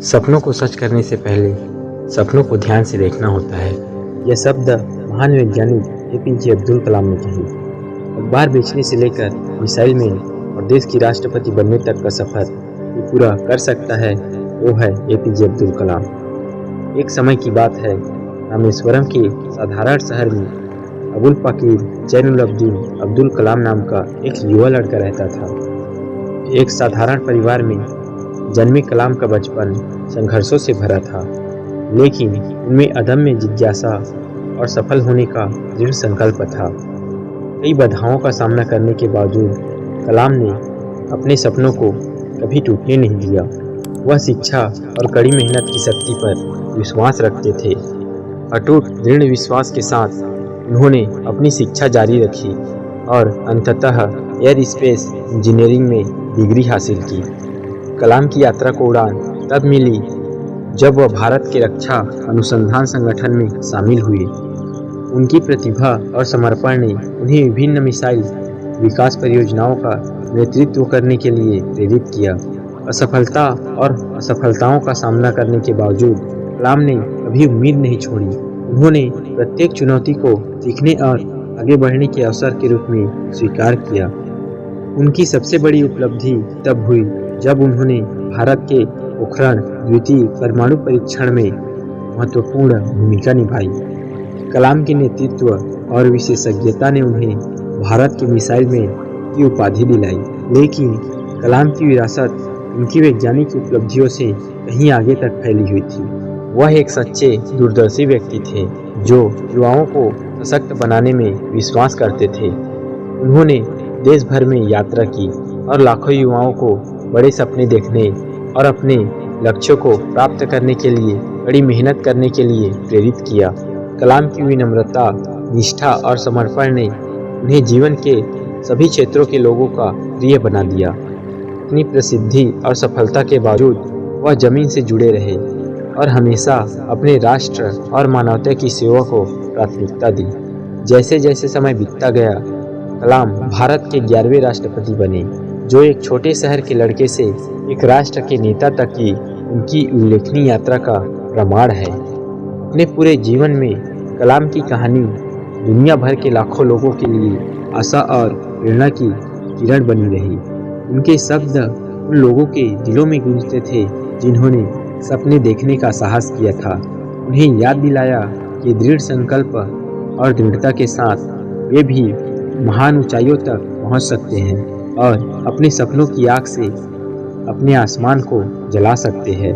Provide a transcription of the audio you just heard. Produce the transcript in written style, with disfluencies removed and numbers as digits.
सपनों को सच करने से पहले सपनों को ध्यान से देखना होता है। यह शब्द महान वैज्ञानिक एपीजे अब्दुल कलाम ने कही। अखबार बेचने से लेकर मिसाइल मैन और देश की राष्ट्रपति बनने तक का सफर जो पूरा कर सकता है वो है एपीजे अब्दुल कलाम। एक समय की बात है, रामेश्वरम के साधारण शहर में अबुल पाकीर जैनुलब्दीन अब्दुल कलाम नाम का एक युवा लड़का रहता था। एक साधारण परिवार में जन्मे कलाम का बचपन संघर्षों से भरा था, लेकिन उनमें अदम्य जिज्ञासा और सफल होने का दृढ़ संकल्प था। कई बाधाओं का सामना करने के बावजूद कलाम ने अपने सपनों को कभी टूटने नहीं दिया। वह शिक्षा और कड़ी मेहनत की शक्ति पर विश्वास रखते थे। अटूट दृढ़ विश्वास के साथ उन्होंने अपनी शिक्षा जारी रखी और अंततः एयर स्पेस इंजीनियरिंग में डिग्री हासिल की। कलाम की यात्रा को उड़ान तब मिली जब वह भारत के रक्षा अनुसंधान संगठन में शामिल हुए। उनकी प्रतिभा और समर्पण ने उन्हें विभिन्न मिसाइल विकास परियोजनाओं का नेतृत्व करने के लिए प्रेरित किया। असफलता और असफलताओं का सामना करने के बावजूद कलाम ने कभी उम्मीद नहीं छोड़ी। उन्होंने प्रत्येक चुनौती को सीखने और आगे बढ़ने के अवसर के रूप में स्वीकार किया। उनकी सबसे बड़ी उपलब्धि तब हुई जब उन्होंने भारत के पोखरण द्वितीय परमाणु परीक्षण में महत्वपूर्ण भूमिका निभाई। कलाम के नेतृत्व और विशेषज्ञता ने उन्हें भारत के मिसाइल मैन की उपाधि दिलाई, लेकिन कलाम की विरासत उनकी वैज्ञानिक उपलब्धियों से कहीं आगे तक फैली हुई थी। वह एक सच्चे दूरदर्शी व्यक्ति थे जो युवाओं को सशक्त बनाने में विश्वास करते थे। उन्होंने देश भर में यात्रा की और लाखों युवाओं को बड़े सपने देखने और अपने लक्ष्यों को प्राप्त करने के लिए कड़ी मेहनत करने के लिए प्रेरित किया। कलाम की विनम्रता, निष्ठा और समर्पण ने उन्हें जीवन के सभी क्षेत्रों के लोगों का प्रिय बना दिया। अपनी प्रसिद्धि और सफलता के बावजूद वह जमीन से जुड़े रहे और हमेशा अपने राष्ट्र और मानवता की सेवा को प्राथमिकता दी। जैसे जैसे समय बीतता गया, कलाम भारत के 11वें राष्ट्रपति बने, जो एक छोटे शहर के लड़के से एक राष्ट्र के नेता तक की उनकी उल्लेखनीय यात्रा का प्रमाण है। अपने पूरे जीवन में कलाम की कहानी दुनिया भर के लाखों लोगों के लिए आशा और प्रेरणा की किरण बनी रही। उनके शब्द उन लोगों के दिलों में गूंजते थे जिन्होंने सपने देखने का साहस किया था। उन्हें याद दिलाया कि दृढ़ संकल्प और दृढ़ता के साथ वे भी महान ऊंचाइयों तक पहुंच सकते हैं और अपने सपनों की आग से अपने आसमान को जला सकते हैं।